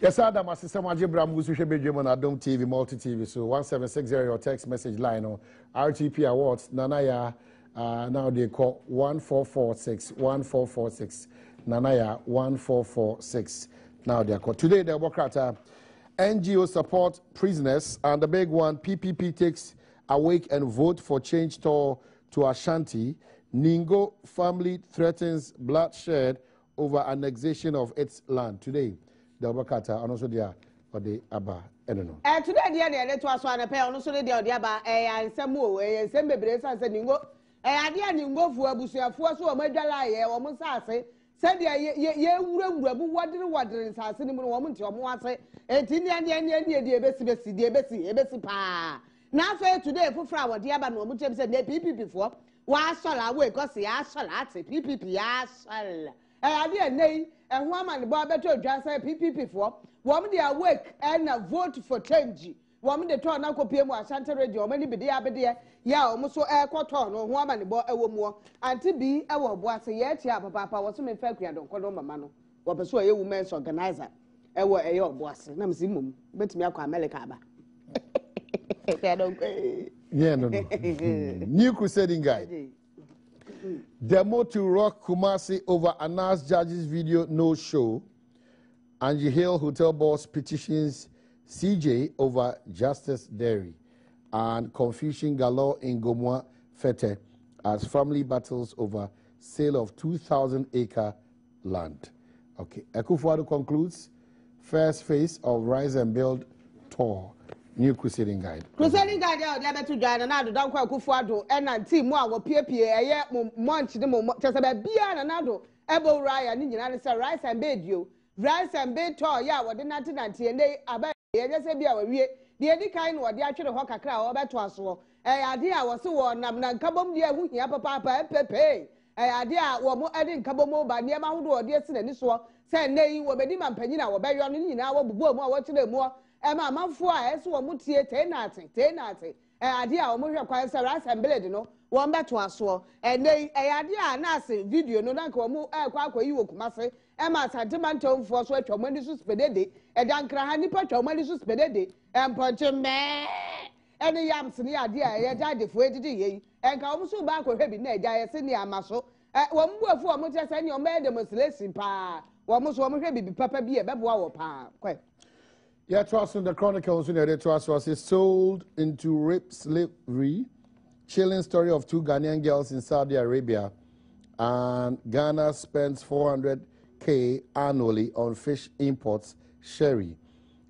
Yes, Adam, my sister Majibram, who's on Adom TV, Multi TV. So 1760 your text message line on RTP Awards. Nanaya, now they call 1446. Nanaya 1446. Now they are called. Today they work at NGO support prisoners, and the big one, PPP takes awake and vote for change tour to Ashanti. Ningo family threatens bloodshed over annexation of its land. Today, the Obakata, and also there for the Abba. I don't know. Today, the other to us on a pair, also the Abba, and some more, and some baby, and Ningo. Idea Ningo for Abusia, for so a Majala, or Musase, said, ye room, what is our cinnamon woman to Moase, and Indian, the Bessie, Pa. Now, say today for flower, the Abba, no much said they PPP before. Why shall I wait? Because the shall I say PPP, I shall. Idea nay, and woman the barber to just say PPP for. Woman they awake and vote for change. Woman the turn uncle PM Santa Radio, many be there, ya almost so air quarton or woman the boy a woman, and to be our boy say yet, papa was some fact I don't call Mamano, or pursue a woman's organizer. I were a your boss, Namsimum, but me a America. Yeah, no. New Crusading Guide. Demo to rock Kumasi over announced judges video no show. Angie Hill hotel boss petitions CJ over Justice Dairy. And confusion galore in Gomwa Fete as family battles over sale of 2,000-acre land. Okay, Ekufuado concludes first phase of Rise and Build tour. New Crusading Guide. Crusading Guide, never to join another don't quite Kufuado and team one will PA, a month the moment just about beer and another Ebo Ryan in United States rice and bed you. Rice and bed toy, yeah, what the 1990 and they about just a beer. The any kind what the actual hawker crowd about to us. Idea was so one Namna Cabom dear who here papa pepe. Idea were more adding Cabomo by near Mount or dear sin and this one. Say, nay, you were Bediman Penina or Bayon in our boom or watching them more. Emma Manfua, so mutie tenate. Idea almost requires a rice and bread, no one back to us. And they idea nasi video no danko mu quack you must Emma Santimanton for sweat or money suspended, and Dankra Patch or money suspended, and Ponchum me. Any yams in the idea, I died if waited ye, and come so back with heavy neck, I send the muscle. One more for much as any madam was less pa. One most woman heavy papa be a babwa pa. Quite. Yeah, trust in the Chronicles in the trust was sold into rape slavery. Chilling story of two Ghanaian girls in Saudi Arabia. And Ghana spends 400K annually on fish imports. Sherry.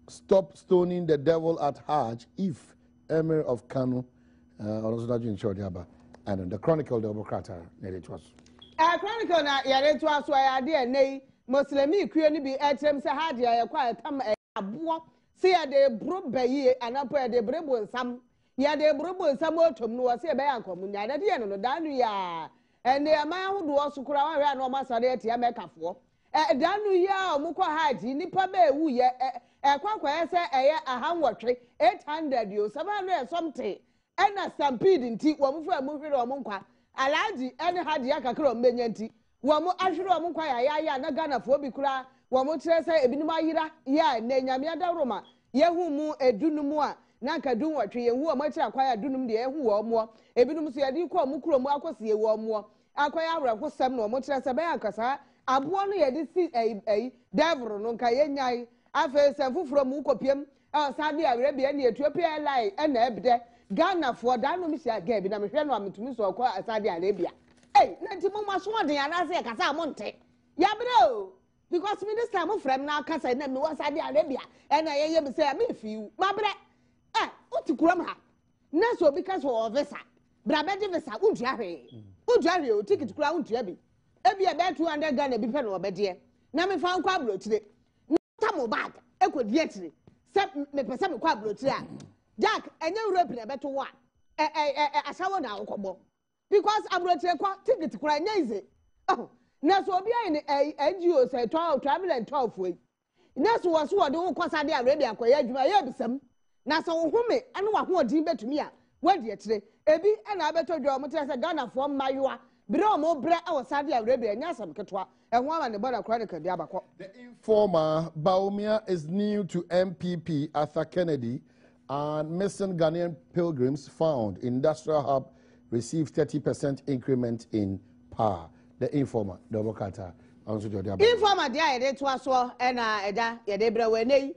Stop stoning the devil at Hajj if Emir of Kano, also not in Chodiaba. And the Chronicle, the Obokrata, it was. Chronicle, yeah, it was why I did nay. Muslimi, Creony be at him, Sahadi, I acquired come. See they broke bay and up where they brable some. Yeah, they brable some more to no say by uncle Munya, the end of the Danuya. And the amount who was to cry around no master at Yamaka for. Danuya, Muka Haji, Nipa Bay, who ye a quack say a hand tree, 800 you, 700 something. And a stampede in tea, one for a movie or Munka. Alaji, and had Yakakro Benyanti. One more Ashura Munka, ya, Nagana for Bikura. Wamotre say ebinuma yira ya na nyamia da roma yehu mu edunum a na nka dun watwe yehu amachi akwaya dunum de yehu wo mo ebinum so yade ko mu kuro mu akosi ye wo mo akwaya awrako sam na wamotre say be akasa abo no yade si devil no nka yenyai afa se fufuro mu kopiem Saudi Arabia na Ethiopia line na ebde Ghana for da no mi sia ga bi na me hwe no ametumi so ko Saudi Arabia na nti mo maso de anase kasa amonte ya bro. Because minister I'm from now can say me was Saudi Arabia and I hear me say me feel my bre what to kram ha na so because of visa brabedi visa unjare o ticket kura untua bi e bi e 200 Ghana bi pe no obede na me fa nkwa brotire na tamo bag ekodi atire se me pese me kwa brotire a Jack enye Europe na beto wa asawo na akobo because abrotire kwa ticket kura nya ize na so obi ayi NGO say 12 travel and 12 way na so was wo de wo kwasa de Arabia kwa ya adwuma ya bisam na so wo home ane wa ho odin betumi a wadi akire ebi na abeto dwo mo tire say Ghana for mayoa biro mo bra awo sade awrebe nya asem ketwa ehwo ama ne bona chronicle dia bakọ. The informer Baumia is new to MPP Arthur Kennedy and missing Ghanaian pilgrims found. Industrial hub receives 30% increment in power. The informer, the Bokata. Informer dia yede to aso na eda yede bra we nei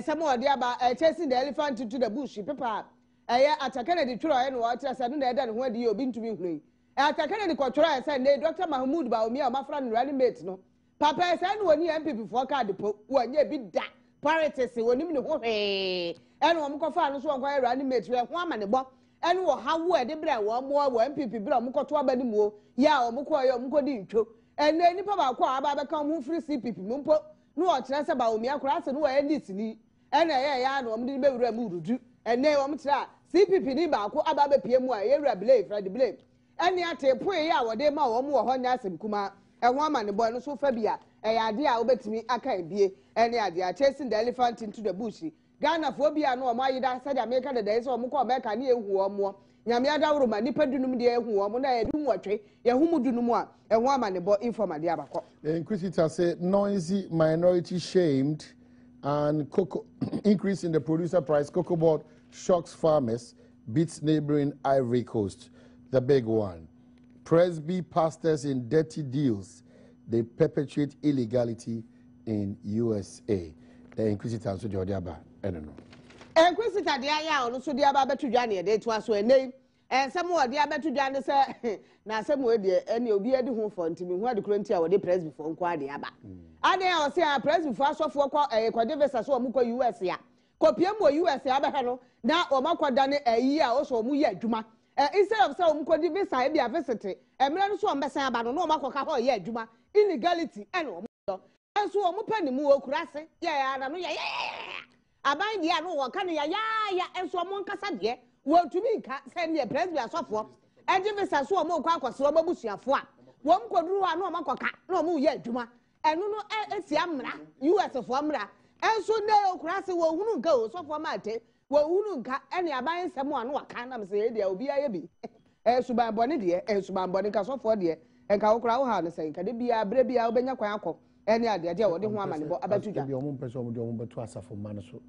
some of dia ba chasing the elephant into the bush people Arthur Kennedy tworo no wa tira no eda ne ho adi obi ntumi hunu Arthur Kennedy ko tworo say ne Dr. Mahmoud Baumia mafra no running mate no papa say no woni MPP for card po wonye bi da parties woni ne ho he ene wo mko fa no so won running mate we ho ama ne bo ene wo hawo ede bra wo mo wo MPP bra mko to aba ni mu ya wo mko yo mko di ntwo ene nipa ba kwa aba be kan mu free CPP mpo no o kire se Baumia kura se no wa endis ni ene ya no omdi be wura mu rudu ene wo mtira CPP ni ba ko aba be pie mu a ye wura blame Fred blame ene ate poe ya wo de ma wo mu wo ho nya Asem kuma ehwo ama ne boy no so fa bia ade a obetimi aka bie ene ade a chasing the elephant into the bush Ghana fo bia no o ma yida said America de dey so o ko America ni ehu o mo nyame adawro ma nipa dunum de ehu o mo na edu nwotwe ye humu dunum a ehwo ama ne boy informa de abakọ. The inquisitor said noisy minority shamed and cocoa increase in the producer price. Cocoa board shocks farmers, beats neighboring Ivory Coast. The big one. Presby pastors in dirty deals. They perpetuate illegality in USA. The inquisitor also the other. I don't know. Inquisitor dia ya onu so dia ba betu dwa ne de to aso enei. Ensem wo dia betu dwa ne se na asem wo de ene obi adi ho fo ntimi hu ade kronti a wo de Presby fo nko ade aba. Ade a o se a Presby fo asofo ko kwade visa so omu ko US ya. Kopie mo US ya ba no na o makoda ne ayi a o so omu ye adwuma. Instead of say omu ko di visa e bia visit emre no so ombesan aba no makoka ho ye adwuma illegality ene omu do. Enso omu panimu okurase ya na no ya aban dia no wo kan ya enso omu nkasa de wo tumi nka say ne Presby asofo eji visa so omu kwa akosoro babusuafo a wo mkoduru a no makoka na omu ye adwuma enu no esi amra US fo amra enso ne okurase wo hunu nka o sofo mate wo hunu nka ene aban nsem a no waka na mse ye dia obi aye bi suban bone de suban bone ka sofo de enka okura wo ha no say nka de bia bre bia obenya kwan akọ ene ade ade wo de ho amane bo abatudwa bi omo mpese omo de omo betu asafo ma no so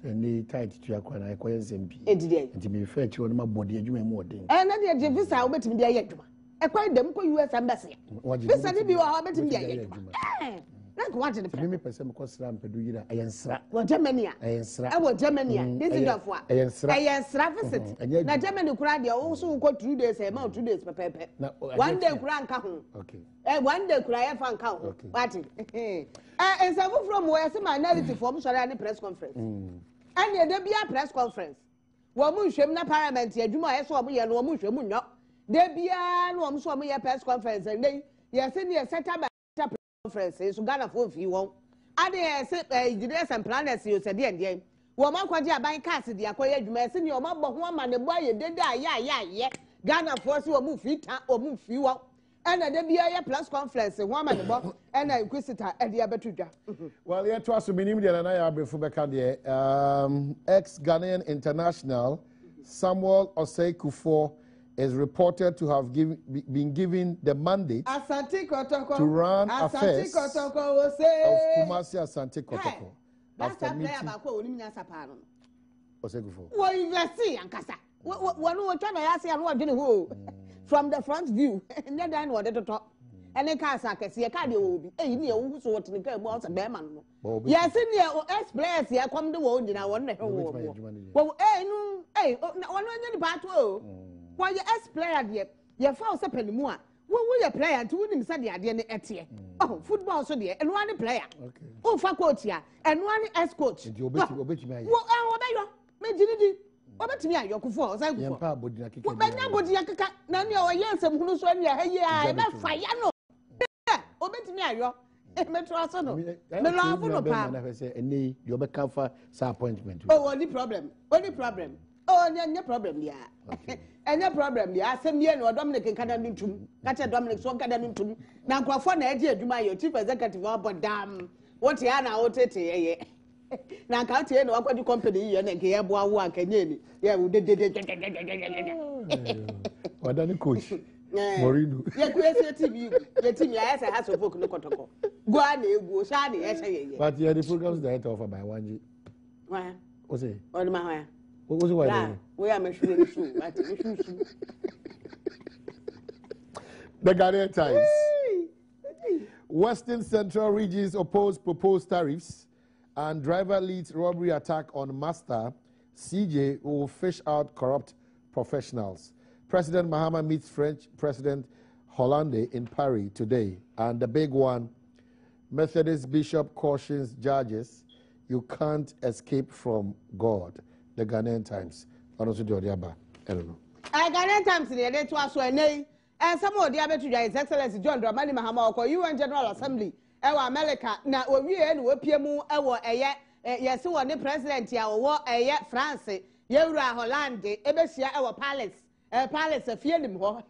ene tight tu akwa na ekoye nsempi edide nti me refer ti won ma body adwuma mu odin ene de visa obetimi de aye adwuma ekwan dem ko US embassy visa ni bi wo ha obetimi de aye adwuma na ko wante de me pese me ko sra mpedu yira ayensra wo Germany ayensra wo Germany this is of what ayensra visit na Germany kura de wo so ko 2 days e ma 2 days pepepe one day kura nka ho okay one day kura ye fa nka ho what ensafu from where say my narrative for sorry any press conference and ye dey bia press conference wo mu nhwem na parliament adwuma ye so wo ye no wo mu nhwem nyo dey bia no wo so wo ye press conference and dey ye say ne set up conference so Ghana for fi won ade say engineers and planners you said dey wo ma kwaje aban cars dey akoye adwuma say ne o ma bo ho ama ne bo aye dede aye Ghana for say wo mu fi ta wo mu fi won ena de bia ye press conference ho ama ne bo ena inquisitor e dey abetudwa well ye to aso minim de na ya abrefo beka de ex Ghanaian international Samuel Osei Kufuor is reported to have been given the mandate to run affairs of Kumasi Asante Kotoko. After meeting, from the front view, and then what to talk. And the cars are Kesee, will be a year who so what to the about a bearman. Yes, in the ex players here come the world in our one. Well, no, one part. Why you ex player there? You found something more. What will you player to win inside the idea etie? Oh, football so dear, and one player. Okay. Oh, for coach here, and one ex coach. You obey me. Well, I obey Obet me ayo kufo say kufo. Yempa bodi na keke. Wo benya bodi akeka na ne o ye nsem hunu so ne ha ye a be fa ya no. Obet me ayo. Metro aso no. Me lo afu no pa. Na say eni you be come for appointment. Oh, only problem. Only problem. Oh, any problem dia. Any problem dia. Asem ye no Dominic nkada ntum. Ka che Dominic so nkada ntum. Na nkrofo na edi adwuma yo chief executive obodam. What ya na otete ye. Na ka tie no akwadi company ye na nke ye boa wo anka nye ni. Ye wo de. Wadani coach. Moridu. Yeah, Kesee TV. The TV I say has a folk no kotoko. Go on, go shani. But yeah, the program's director offered by 1G. Why? What's it? What am I? What was it? We are making shoe. The Ghanaian Times. Western Central regions oppose proposed tariffs, and driver leads robbery attack on master. CJ will fish out corrupt professionals. President Mahama meets French President Hollande in Paris today. And the big one, Methodist Bishop cautions judges, you can't escape from God. The Ghanaian Times. I don't know. Ghanaian Times in the to us and some of the other to His Excellency John Dramani Mahama or UN General Assembly. Ewa America na we and we PMU ewa yes one the president ya wo France yewura Hollande ebesia ewa palace afie nim ho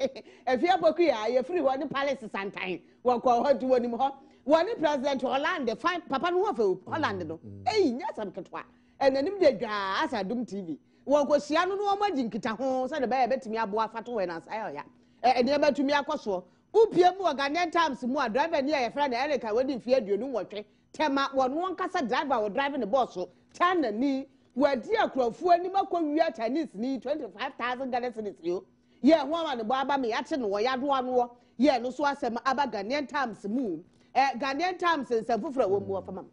afie boku ya ye free ho ne palace santan wo ko ho tu wonim ho one president Hollande fine papa no wo Hollande no nya sam ketwa enanim de dwa asa Adom TV wo ko sia no no ma jinkita ho se de ba betimi aboa fato we na sai ya ene betumi akoso upiem wo Ghanaian Times mu a driver ni ya friend Erica wedi fie aduonu nwotwe tema wono nkasa driver wo driving the bus so tana ni wadi akrofo ani makowia Chinese ni 25,000 Ghana cedis yo ye ho ma ne bo aba me yache no wo yado ano ye no so asem aba Ghanaian Times mu Ghanaian Times nsafufura wo mu ofama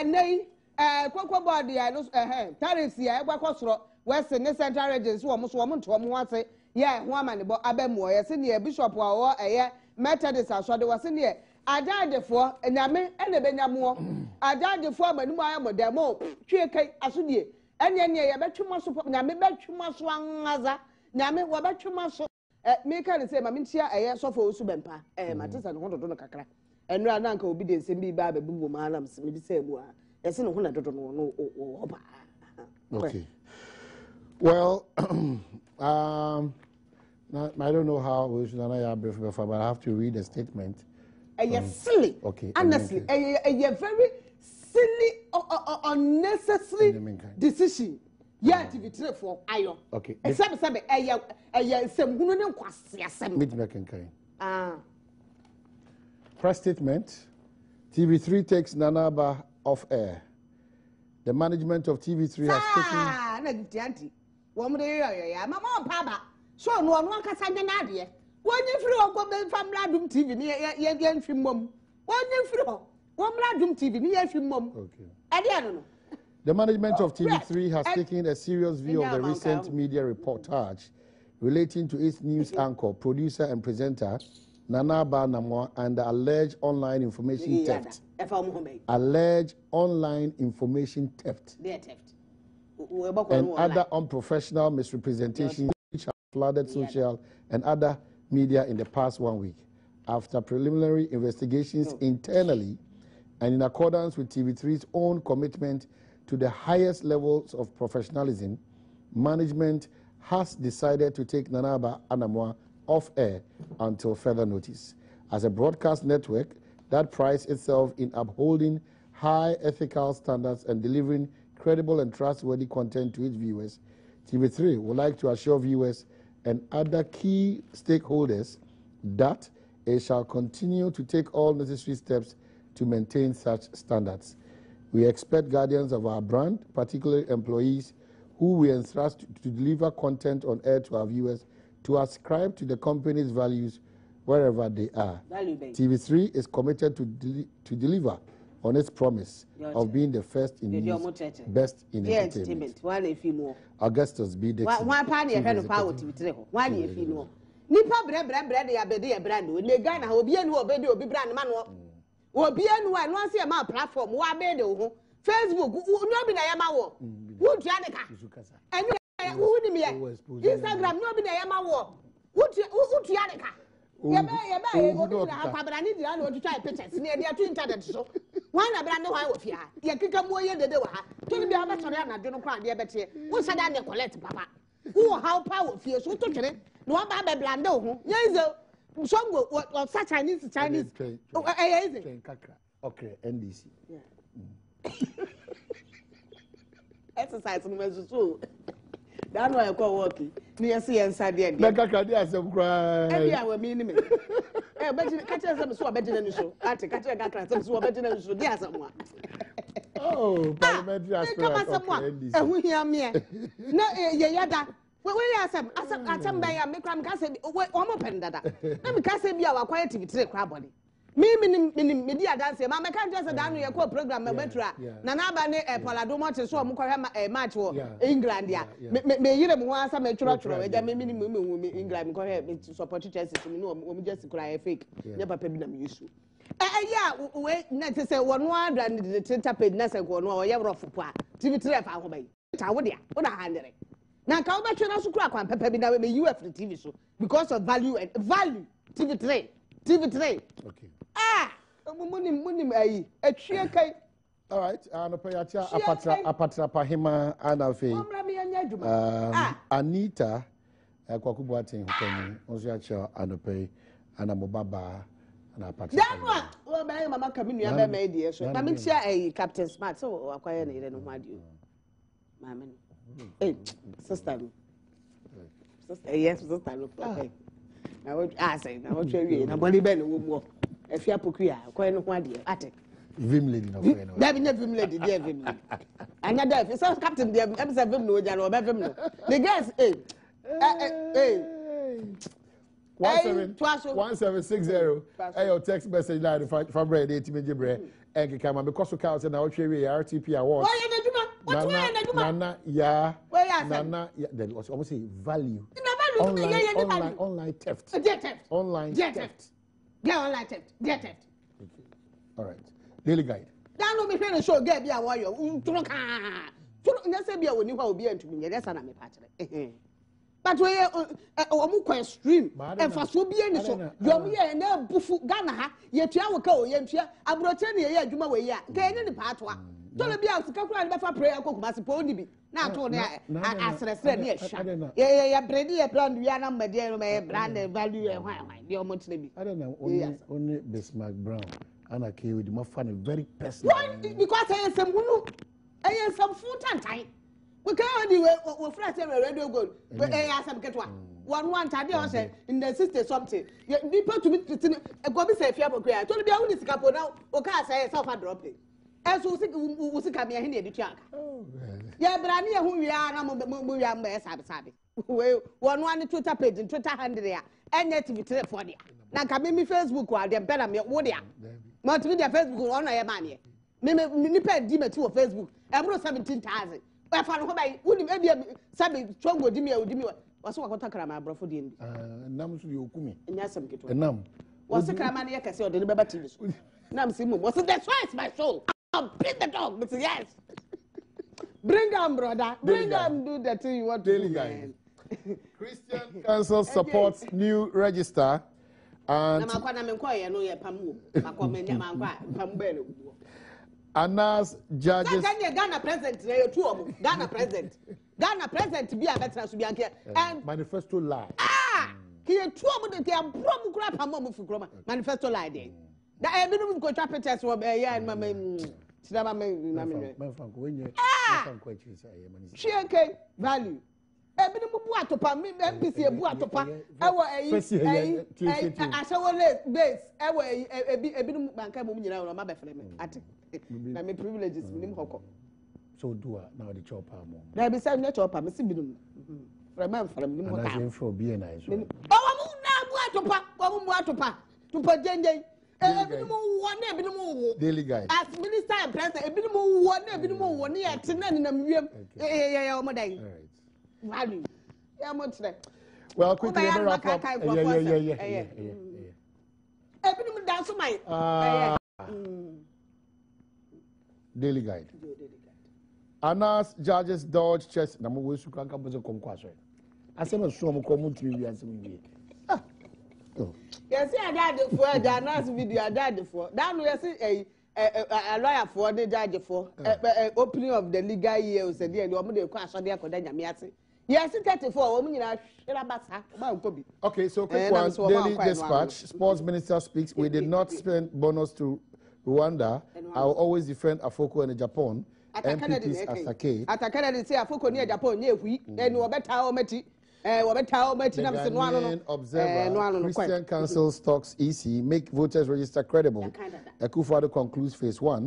nei kokwo board ya no tariffs ya egbakosoro Western Central regions wo mo so wo nto mo ase ye ho ama ne bo aba mu ye se ne bishop wa wo Methodist asode wo se ne adadefo nyame ene benyamo adadefo amanimu ayamo demo twieke asodie ene ne ye betwemo so nyame betwemo so angaza nyame wo betwemo so me kan say ma mentia sofo osu bempa matisa no hododo no kakra enura na nka obi de nsem bi ba bebubu ma alam se me bi say mu a yesi no hododo no oba. Okay. Well, I don't know how we should before, but I have to read a statement. Silly. Okay. Honestly, a very silly, unnecessary decision. Yeah, TV for Ayo. Okay. Some Press statement. TV3 takes Nanaba off air. The management of TV3 has taken. So no one can say Nadia. When you flew from Adom TV near film mom. When you flew from Adom TV near film mom. Okay. I don't know. The management of TV3 has taken a serious view of the recent media reportage relating to its news anchor, producer, and presenter, Nanaba Namwa, and the alleged online information theft. Alleged online information theft. And other unprofessional misrepresentations which have flooded social and other media in the past 1 week. After preliminary investigations internally and in accordance with TV3's own commitment to the highest levels of professionalism, management has decided to take Nanaba Anamwa off air until further notice. As a broadcast network that prides itself in upholding high ethical standards and delivering credible and trustworthy content to its viewers, TV3 would like to assure viewers and other key stakeholders that it shall continue to take all necessary steps to maintain such standards. We expect guardians of our brand, particularly employees who we entrust to deliver content on air to our viewers, to ascribe to the company's values wherever they are. TV3 is committed to deliver on its promise of being the first in news, best in entertainment. Augustus B. Dixon. Nipa bre ya bede ya brand we Ghana obi enu obede obi brand ma no obi enu a no ase ma platform wa bede ho Facebook no bi na ya ma wo wo tua de ka enu wo ni me Instagram no bi na ya ma wo wo tua de ka ye ba obi na akabra ni dira na o twa pictures ni e dia to internet so wan na brand ho wo fia ye kika mo ye dede wa ha to ni bi a ba tore na de no kwa de bete wo sada ne collect papa wo how power fie so to twere no one by blande ho yes songo of such Chinese okay NDC exercise no mezu so That no I call working. Near see inside there. Meka kadi Asem cry. Every hour me. Eh, but catch us so better than so. Ati catch a cat so better than so. Dear someone. Oh, parliamentary aspirant. And who hear me? No, yada. Where Asem by a make cram cassette, one open that. Let me cassette be our quiet TV crab body. Me media dance, Mamma can't just down your core program, Metra. Nanaba ne Paladoma to show a match for England. May you want some natural, a minimum England, go ahead to support Chelsea to know, we just cry a fake, never pay them issue. Yeah, wait, not to say 100 and the Tenta paid Nessa go no, ever of TV3 for away. Tawadia, what a handle. Now, come back to us to crack on Pepper now with you after the TV show because of value and value. TV3. Okay. Money, a cheer cake. All right, and apatra pahima anafe. Anita, Kwakubuatin, Osiacha, Anope, Anamobaba, and apatra. That one, well, my mamma coming, you have made dear. So, I'm sure a Captain Smart, so acquire it and what you. Mamma, hey, sister. Yes, sister. I would ask, I would show you, and Bonnie Ben will walk. If you are Pukia, quite no idea. At it. Vim lady, no, there be no Vim lady, dear Vim. Another, if it's Captain, the episode Vim, no, Jan or Bevim. The guess, 1760. Your text message line from Brad 8 Midwives. And come because we count and our cherry RTP award. Nana, yeah. Nana, that was almost a value. Online theft. Online theft. Yeah, online theft. Theft. All right. Daily guide. That no be friend show get be a warrior. Tunoka. Tuno say be a woni ho be antumi. That's na me patch. But we omu kwa extreme. And for so be any so. Yo me e na bufu Ghana ha. Ye tua wo ka o ye ntua. Abroche ne ye adwuma we ya. Ka enye ne patwa. Tolo bi a sika kura ne be fa prayer kokuma se po ni bi. Na to ne asresre ne ehwa. Ye bredi ye brand wi ana made no me brand value e hwan. Bi omo tene bi. I don't know. Only Bismarck Brown. And I came with my funny, very personal. Why? Because I am some food and time. We can't do we flat radio gold. But I have some get one time I said in the sister something. People to me a go be say if you have a prayer. Told me I only scapo now. Okay, say self drop it. As we come here in the track. Yeah, but I near who we are now. We are sabi. One Twitter page and Twitter handle there. And net to for you. Now come in Facebook while they're better me what they are. Not with their Facebook on your money. Me pay Dima to Facebook. I brought 17,000. I found who wouldn't be Sabi Chongo Dimi or Dimi. Was what I can my brother for the Nams Yokumi. And yes, some get Nam. Was the Kramania Kesee or the Babatis? Nam Simon was that's why it's my soul. I'll beat the dog, but yes. Bring down, brother. Bring down, do the thing you want to do. Christian Council supports new register. And Anas judges. Ghana president, Ghana president be a better to be and manifesto lie. He a two of the problem crap a moment for Groma. Manifesto lie there. That I been go trap test for a year and my value. Ebini mu bu atopa mi MPC ebu atopa ewo asawole base ewo ebini mu banka mu nyina no ma be freme ate na me privileges nim hoko so do now the chopper mo na be say na chopper me si binum freme nim hoko na say for be na so o mu na bu atopa tupa jenjen ebini mu wo na ebini mu wo daily guide as minister and president ebini mu wo na ebini mu wo ne ya tena ni na mwiem o mo dai value. Yeah, much there. Well, quickly, wrap up. Yeah. Daily guide. Anas judges dodge chest. Namu we suka kambozo komkwaswe. Asem so mo komu tiri wi asem wi. Yes, I did for the Anas video. I did for. That no yes a lawyer for the judge for opening of the legal year said the omo dey kwa so dey akoda nyame ase. Yes, 34. Okay, so quick one. Daily Dispatch. Sports Minister speaks. We did not spend bonus to Rwanda. I will always defend Afoko and Japan. MPPs Asake. Atakana say afoko ni Japan ye hui enu obeta o meti na mse no ano no. Observer Christian Council stocks EC make voters register credible. Akufo-Addo concludes phase 1.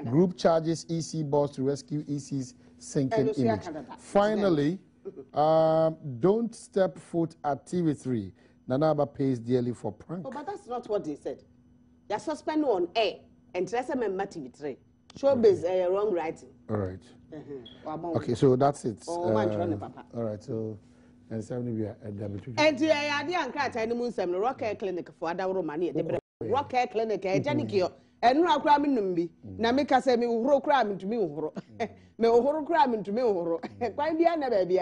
Group charges EC boss to rescue EC's sinking image. Finally, don't step foot at TV3. Nanaba pays dearly for prank. Oh, but that's not what they said. They suspend on air and TV3. Showbiz wrong writing. All right. Okay, so that's it. All right, so and 70 and the idea and cry any moon some rock care clinic for Adom money. The rock care clinic, Janikio, and no crime in me. Namika say me who crime into me, me who crime into me, quite the other baby.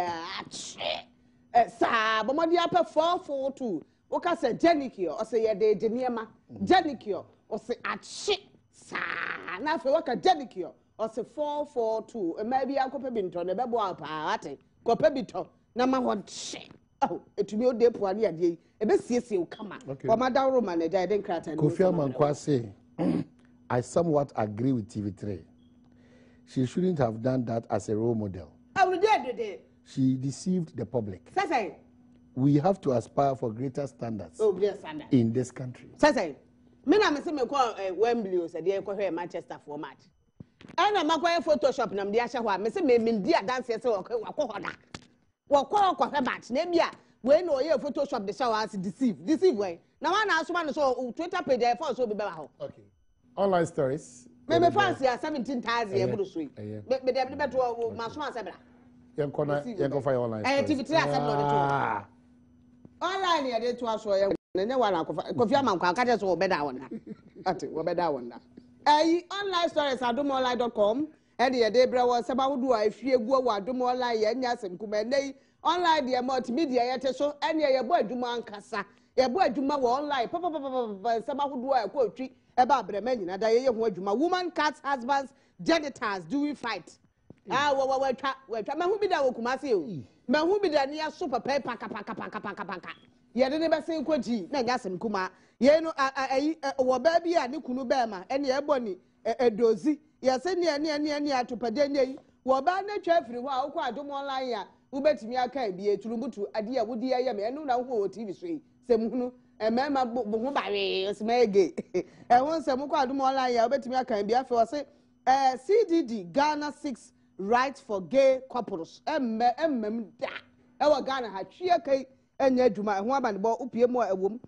Sa, but my dear 442. Oka say Janikio, or say a day Jeniema, Janikio, or say at shit. Sa, now for work a Janikio, or say 442, and maybe I'll copy binto, the bebo party, copy bito. Nama what shit. Oh, it will be a poor idea. A bit see come on. For Madame Roman, I didn't cry. Kofi Amankwase, I somewhat agree with TV3. She shouldn't have done that as a role model. I will do. She deceived the public. Say, we have to aspire for greater standards in this country. Say, me na me say me call Wembley say dey call Manchester for match. And I'm going Photoshop na me dey ahye ho a me say me dia dance say wakọ hoda. Wakọ kwa match na bia we no ye Photoshop the show as deceive way. Na one na asoma no so Twitter page dey for so be ho. Okay. Online stories. Me fancy 17,000 e buru so yi. Me dey beto masoma asebra. Yanko fire online. TV3 asem no to. Online ye dey to aso ye ne wala Kofi Amankwa ka je so obeda wona. Ati obeda wona. Online stories adomonline.com and ye dey bre wo seba hudu a efie gu wo adomonline ye nya asem kuma nei online dey multimedia ye te so ene ye bo adwuma ankasa ye bo adwuma wo online papa seba hudu a ko otwi e ba brema nyina da ye ho adwuma woman cats husbands genitals do we fight we twa ma hu bi da wo kuma se o ma hu bi da ne ya so papa paka ye de ne be sen kwaji na nya asem kuma ye no wo ba bi a ne kunu ba ma ene ye boni edozi ye se ne atopade ne wo ba na twa firi ho a wo kwa Adom online a wo betimi aka bi eturumbutu ade a wo di ye me enu na ho TV so yi se mu hunu emema bo ho ba we smege ho se mu kwa Adom online a wo betimi aka bi afa wo se CDD Ghana 6 rights for gay couples emmem da ewo Ghana ha twie kai enya adwuma ho abanebo upie mu ewom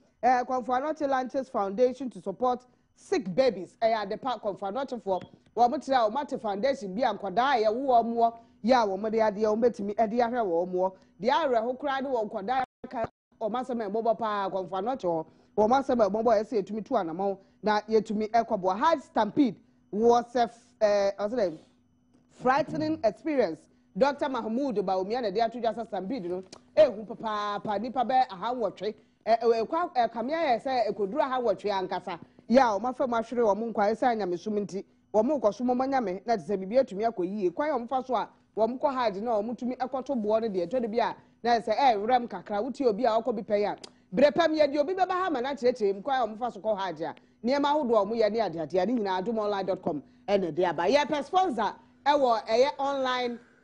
Comfort Lanches Foundation to support sick babies the park Comfort for wo motira o mate foundation bi ankoda ye wo mo ya wo mo de ade o betimi ade ahwe wo mo de ahwe ho kra de wo nkoda ka o masema ebobo pa Comfort wo masema ebobo ese etumi tu anamo na yetumi ekobo hard stampede was a frightening experience. Dr. Mahmoud Baumia na dia tuja stampede no ehu papa nipa be aha wotwe kamia say ekoduru aha wotwe ankasa ya o mafa mahwere o nkwa esa nyamesum nti o mkosom manyame na tse bibia tumi akoyie kwan o mfa so a o mko hard na o mutumi ekoto bo no de eto de bia na say rem kakra wuti obi a okobi peya brepam ye de obi beba ha ma na kyerɛkyerɛ mkwan o mfa so ko hard a niema hodo o mu ye ne ade ade nyina adomonline.com ene de aba ye per sponsor ewo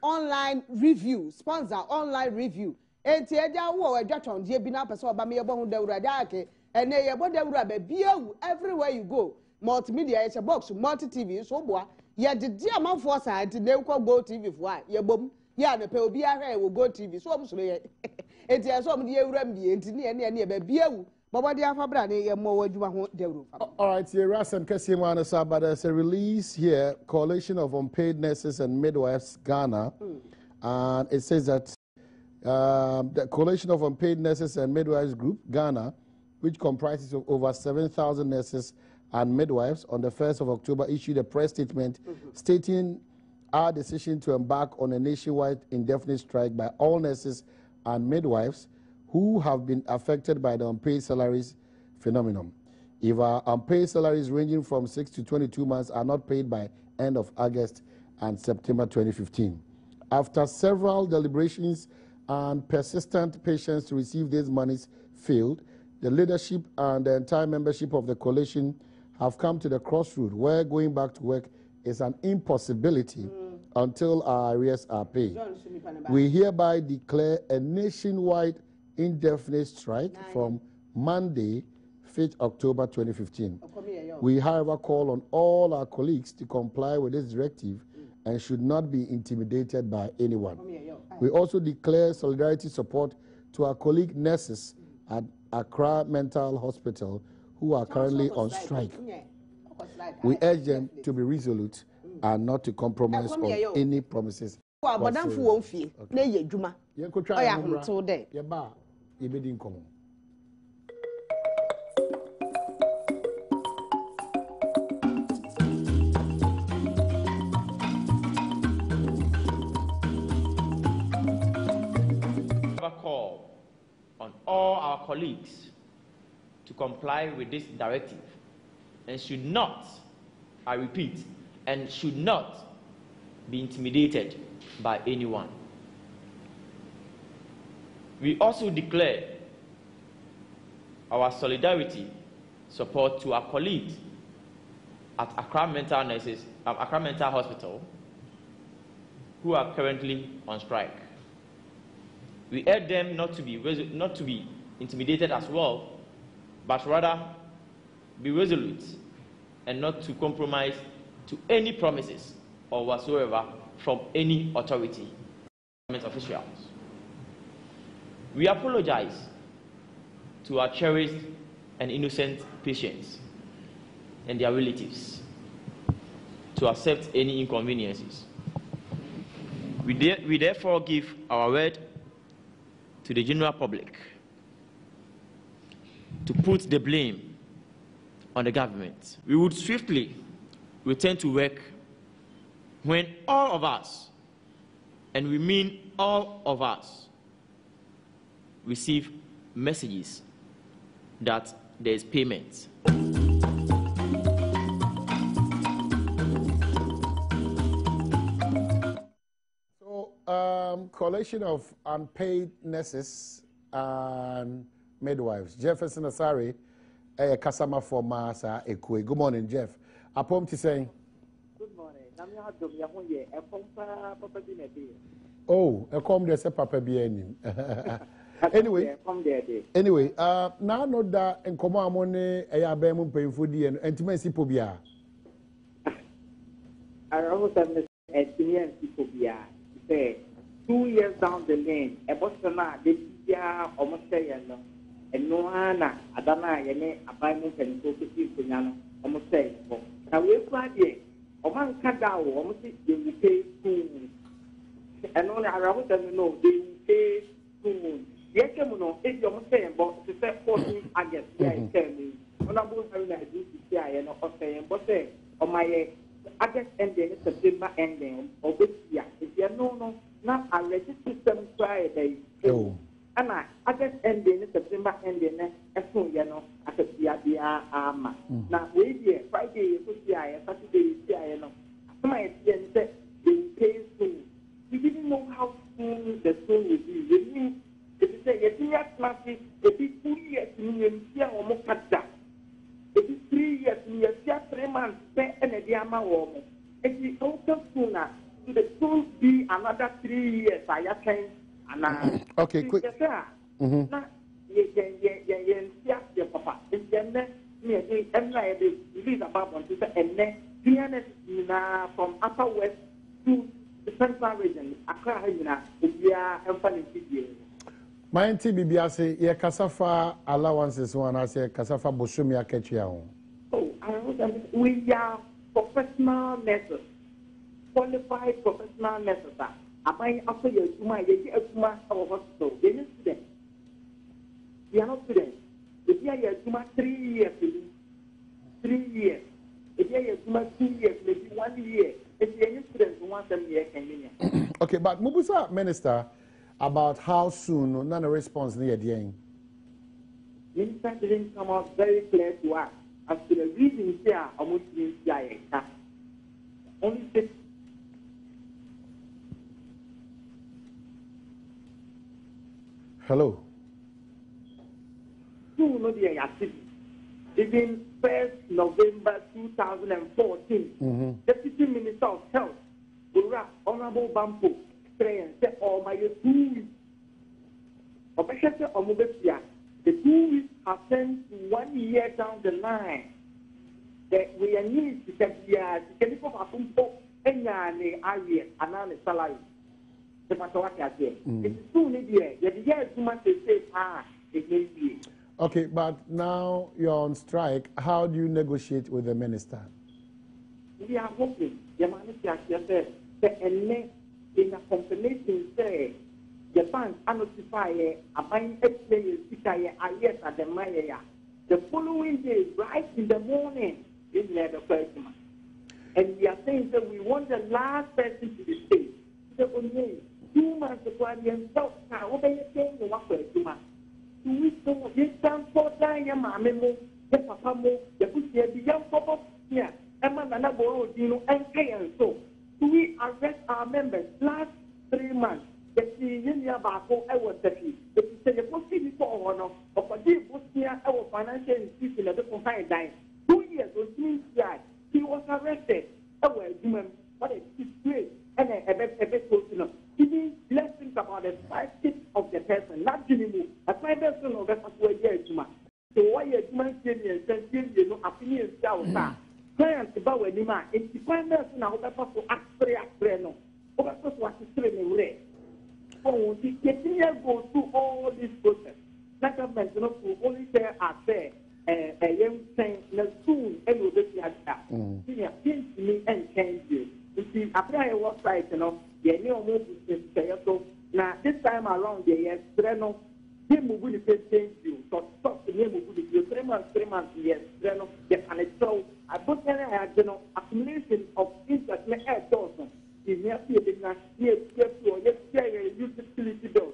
online review sponsor online review enti eja wo adwaton die bi na pese oba me yebo hu dawura daake ene yebo dawura ba biewu everywhere you go multimedia ye box multi tv so boa ye de dia manfo sa enti na ekwa go tv fo a yebom ya na pe obi ahwe wo go tv so om so ye enti so om de ewura mbie enti ne ba biewu Baba dia fabra ne ye mo wadwuma ho dawuro. All right, here Asem Kesee Manasa, but there's a release here, Coalition of Unpaid Nurses and Midwives Ghana, and it says that the Coalition of Unpaid Nurses and Midwives Group Ghana, which comprises of over 7,000 nurses and midwives, on the 1st of October issued a press statement stating our decision to embark on a nationwide indefinite strike by all nurses and midwives who have been affected by the unpaid salaries phenomenon. If our unpaid salaries ranging from 6 to 22 months are not paid by end of August and September 2015. After several deliberations and persistent patience to receive these monies failed, the leadership and the entire membership of the coalition have come to the crossroad where going back to work is an impossibility until our arrears are paid. We hereby declare a nationwide indefinite strike from Monday, 5th October 2015. We, however, call on all our colleagues to comply with this directive and should not be intimidated by anyone. We also declare solidarity support to our colleague nurses at Accra Mental Hospital who are currently on strike. We urge them to be resolute and not to compromise on any promises. Call on all our colleagues to comply with this directive and should not, I repeat, and should not be intimidated by anyone. We also declare our solidarity support to our colleagues at Accra Mental Hospital who are currently on strike. We urge them not to be intimidated as well, but rather be resolute and not to compromise to any promises or whatsoever from any authority, government officials. We apologize to our cherished and innocent patients and their relatives to accept any inconveniences. We therefore give our word to the general public to put the blame on the government. We would swiftly return to work when all of us, and we mean all of us, receive messages that there is payment. Coalition of unpaid nurses and midwives. Jefferson Asari, a customer for Masa Ekwe. Good morning, Jeff. Apom to saying. Good morning. Oh, a come there, say Papa Bien. Anyway, now know that in Comamone, a yabem paying for the and intimacy pobia. I almost have a senior pobia. Say 2 years down the lane, a Bostona, the Pia, almost say, and no Anna, Adana, Yene, a Bible and go to Piano, almost say. Now we're quite here. Oman Kadao, almost you will pay soon. And only I want them to know they will pay soon. Yes, you know, if you're saying, but to say 14 August, yeah, tell me. On a book, I do to say, and not saying, but say, on my August ending, September ending, or this year. If you know, now I register system Friday. Oh. And I just ending September ending, as soon you know, at the armor. Now, we Friday, Saturday, you know, my said they pay soon. We didn't know how soon the soon would be. We mean, if you say, if you have classes, if it's 2 years, you see or more cut that. If it's 3 years, you see 3 months, and a diamond woman. If you also sooner, it will soon be another 3 years. I can. Okay, quick. Now, you papa. It's from Upper West to the Central Region. My TBB say, yeah, Kasafa allowances one, I say, Kasafa Bosumia Ketchia. Oh, we are professional nurses, qualified professional nurses. I after you to my our hospital. They are students. We are not students. If you are to 3 years, 3 years. If you are to 2 years, maybe 1 year. If you are students, 1 year can. Okay, but Mubusa Minister, about how soon none response near the end. Minister didn't come out very clear to us as to the reason here almost means only 6. Hello. Even 1st November 2014, Deputy Minister of Health will honorable Bampo, say, oh, my 2 weeks. The 2 weeks have turned to 1 year down the line. That we are need to get the chemical of any area and salary. The Matawaka, it's soon a year. The year too much to say, it may be. Okay, but now you're on strike. How do you negotiate with the minister? We are hoping the minister says in a confirmation say the bank notify a buying exchange yes at the Maya. The following day, right in the morning, is the person. And we are saying that we want the last person to be paid. The only 2 months ago, I am so what are you saying? The 2 months. 2 weeks ago, you stand for your mamma, the papa, the pussy, the young papa here. And pay and so we arrest our members last 3 months. The senior Bako, I was the key. The possibility before one of a deep Bosnia, our financial institution at the Confine Dine. 2 years was means that he was arrested. Our human, what a great and a bit personal. He means let's think about the 5 tips of the person, not Jimmy. A 5 person of the Juma. So why a human senior says, you know, opinions down. Clients about when you man, it's the finance now that for Axre no. Over what is training red. Oh, the Kesee goes through all this process. That government not to only there are there a young saying soon and will be at that. Seems to me and change you. You see, after I was right, you know, the new move is so now this time around the year, Treno. Him will be change you. So stop the name will be 3 months, yes, Treno, and it's so. I put an accumulation of interest in air Dawson. In near the utility bills,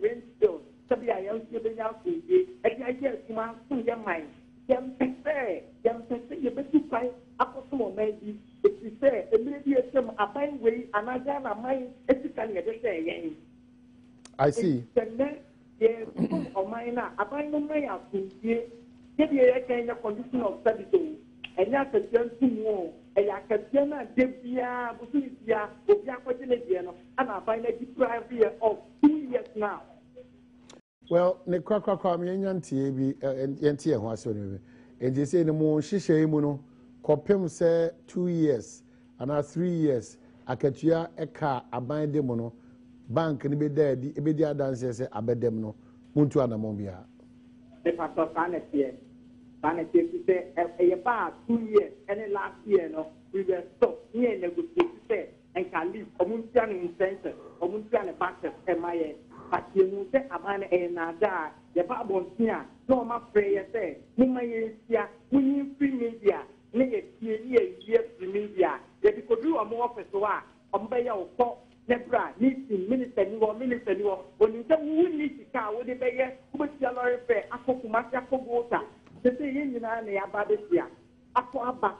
rent bills, I am giving out to you, and I guess you must soon your mind. Young you better find up some maybe if you say, immediately some a fine way, and I got a mind, say. I see. Yes, or mine, I find no way out to you. Get the condition of study. And that's a gentleman more. And I can tell that Debia, Busia, and I find a deprived year of 2 years now. Well, the Cracka and was and they say the more Shisha Copim say 2 years and now 3 years. I catch ya a car, a bind demono, bank and be there, the immediate dancers, a bedemno, Muntuana Mombia. The pastor here. Vanity say about 2 years and last year no we were stopped near negotiate and can leave Omuntian incentive, Omuntian factors MIA. But you will say about a nada, the Babon here, no more prayer say, Nimayesia, we need free media, negative year free media. They could do a more office on Bayer or Nebra, need minister, when you say we need to car with the Bayer, who was your lawyer fair, Akokumasia Kogota. The thing is, I am about this year. Aquaba,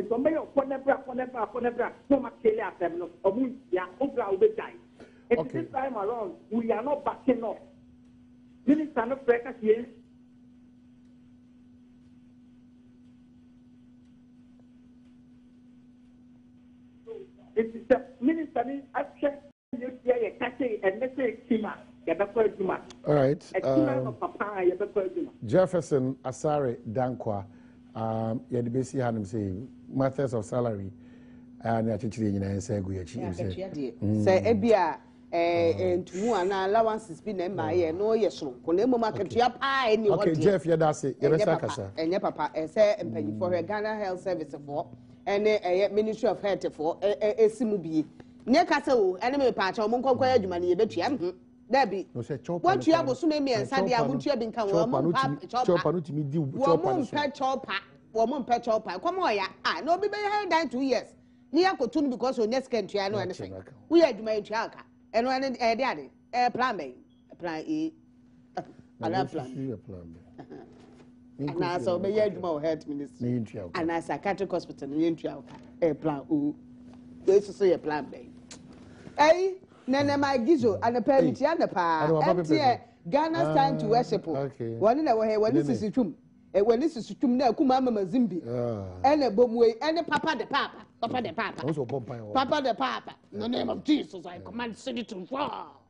so may of Ponebra, so much kill at them, or Muntia, Ogra will die. And this time around, we are not backing up. Minister of Breakers here. It is the minister in action, you say, Kesee, and let's say, Kima. All right. Jefferson Asare Dankwa, you had basically had him say methods of salary, and actually, you know, say, say, Ebia, and to one allowances been in my ear, no, yes, so, Colemo market, your pie, okay, Jeff, yeah, that's it, and your papa, and say, and pay for a Ghana Health Service for, and a Ministry of Health for a Simubi. Near Castle, enemy patch, or Monco, you money, bet you. Debbie, what you have was me and Sandy, I won't have been come woman petrol pie. Come on, I know be better than 2 years. Near Cotun because your next country, I know anything. We had my chalka, and when a daddy, a plan B, plan E, another plan. And I saw my head more health ministry, and I psychiatric hospital in Chalka, a plan O. There's to say a plan B. Eh? Nana my gizo and a permit and a pa. Ghana's time to worship. One in our way when this is tum. When this is tum now, Kumama Zimbi. And a bomb way and a papa the papa. Papa the Papa. Also, Papa. Papa the Papa. In the name of Jesus, I command city to fall.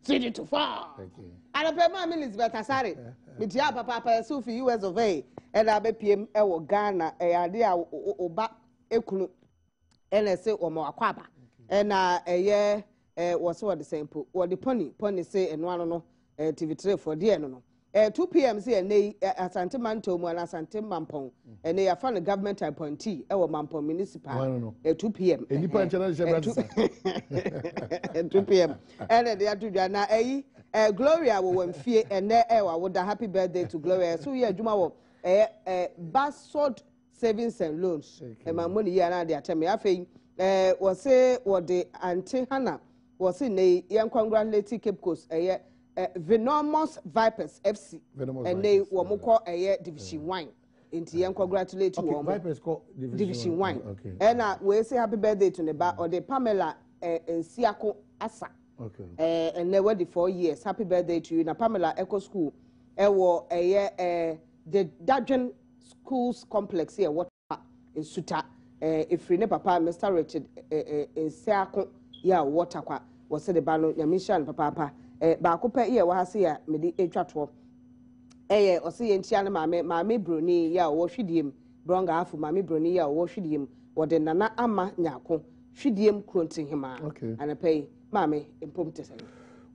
City to fall. And I pay my Elizabeth Asari. With your Papa, Sophie, US of A. And I be PM, Ghana, a idea, Oba, Ekunu, NSA or Moakwaba. And a year was what the same put. What the pony say, and one no TV3 for the no. 2 p.m. say and they Asante Mantomo and Asante Mampong and they are found a government appointee our Mampong municipal 2 p.m. 2 p.m. and they are to na Gloria will fear and there would happy birthday to Gloria so yeah Juma Bassod savings and loans and my money here and they tell me I think was say what the Auntie Hannah was in a young congratulating Cape Coast Venomous Vipers FC and they were more a division 1 into young congratulate you Vipers called division 1 and we say happy birthday to the back or the Pamela and Siako Asa and they were the 4 years happy birthday to you na Pamela Eco School the Dudgeon Schools Complex here what in Suta if you papa Mr. Richard in Siako ya water was the bano Yamishan papa baako pɛ yɛ wɔ ha se a mede etwa to ɔse yɛ ntia no maame broni yɛ a wɔ hwidiem bronga afo maame broni yɛ a wɔ hwidiem wɔde nana ama nyako hwidiem kronti hima anapɛ yi maame mpom te sɛ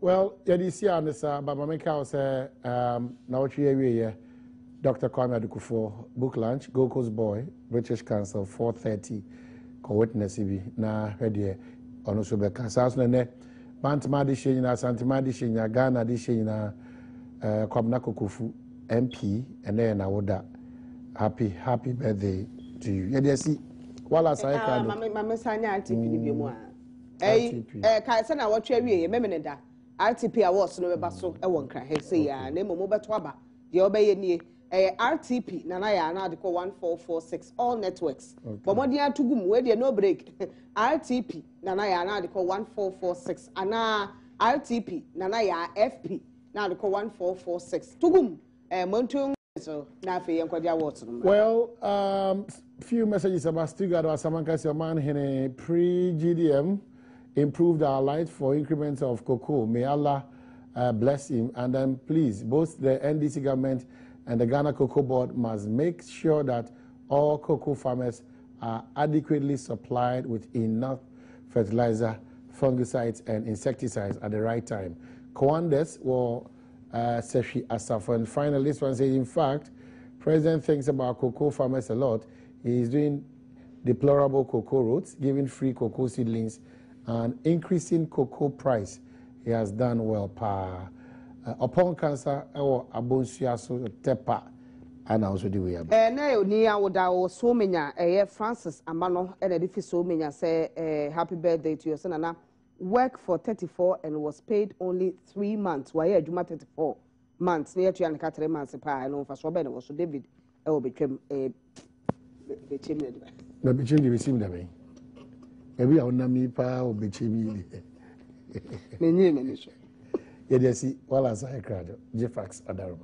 well yɛde si a ne sa ba maame ka sɛ na wɔtwe awie Dr. Kwame Adukufo book launch Gold Coast Boy British Council 4:30 ko witness bi na hwɛdeɛ ɔno so bɛka saa so ne Bantama de Shina, Santama de Shina, Ghana de Shina, Kwabena Kokofu, MP, and then I would happy birthday to you. Yeah, see, while I say, Mamma Sanya, RTP, Kaisana, what you remember? RTP, I was no basso, I won't cry, say, name Moba Twaba, the obey near. RTP, Nanaya, Article 1446, all networks. But what you have to go, where there no break. RTP, Nanaya, Article 1446, and RTP, Nanaya, FP, Article 1446. Tugum, Montung, so Nafi and Kodia Watson. Well, few messages about Stigad or Samankas, your man, in pre-GDM, improved our lives for increments of cocoa. May Allah bless him. And then, please, both the NDC government and the Ghana Cocoa Board must make sure that all cocoa farmers are adequately supplied with enough fertilizer, fungicides, and insecticides at the right time. Kwandes or Seshi Asaf. And finally, this one says, in fact, President thinks about cocoa farmers a lot. He is doing deplorable cocoa roads, giving free cocoa seedlings, and increasing cocoa price. He has done well, pa. Upon cancer, or abonsiaso tepa, and also the way. No, near would our so many, Francis Amano, and edifice so many say, happy birthday to your son, and work for 34 and was paid only 3 months. Why you 34 months near to and 3 months, and over so bad was David, I will become a chimney. No, be chimney, receive them. Maybe I'll not me pa or be chimney. Yeah, see, while I cried, Jeffax Adom.